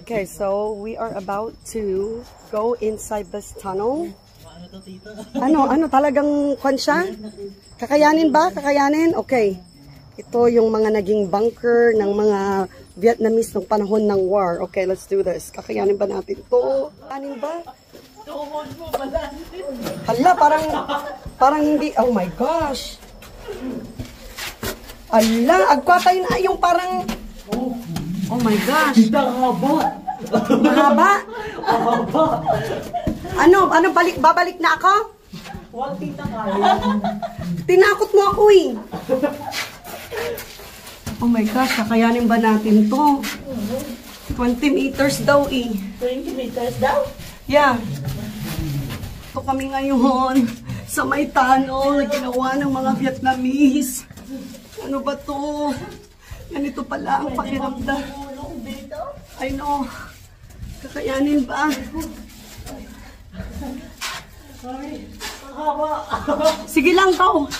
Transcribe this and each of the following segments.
Okay, so we are about to go inside this tunnel. Ano talagang kwan siya? Kakayanin ba? Kakayanin? Okay. Ito yung mga naging bunker ng mga Vietnamese ng panahon ng war. Okay, let's do this. Kakayanin ba natin ito? Kakayanin ba? Tuhod mo ba? Hala, parang hindi. Oh my gosh. Hala, agkwatay na yung parang... Oh my gosh. Mahaba. Mahaba? Mahaba. Ano, babalik na ako? Huwag tita kaya. Tinakot mo ako eh. Oh my gosh, kakayanin ba natin to? 20 meters daw eh. 20 meters daw? Yeah. Ito kami ngayon sa may tunnel na ginawa ng mga Vietnamese. Ano ba to? Ganito pala ang pakiramdam. I know. Kakayanin ba? Sige lang to.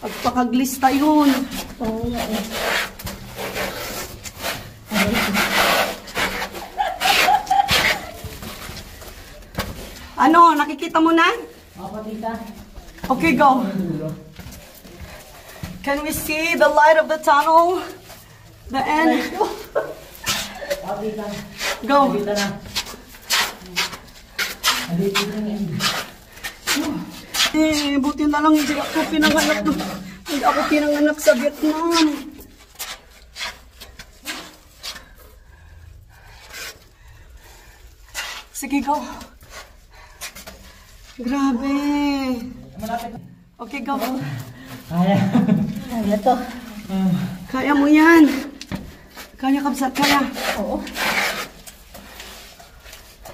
Pagpakaglista yun. Ano, nakikita mo na? Opo, tita. Okay, go. Can we see the light of the tunnel? The end? Opo, tita. Go. Tita na. Buti na lang hindi ako pinanganak sa Vietnam. Sige, go. Grabe. Okay, go. Kaya. Kaya to. Kaya mo yan. Kaya, Kabsat, kaya. Oo.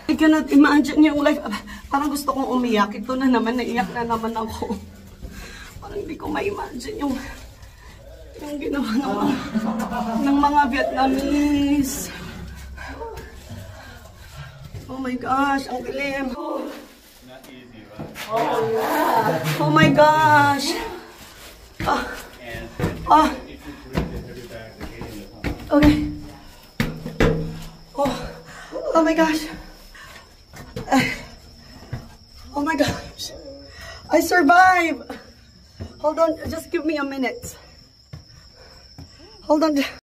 I cannot imagine yung life. Parang gusto kong umiyak. Ito na naman, naiyak na naman ako. Parang hindi ko ma-imagine yung ginawa ng mga Vietnamese. Oh my gosh, ang dilim. Oh my gosh. Okay. Oh my gosh. Oh my gosh. I survived. Hold on, just give me a minute. Hold on.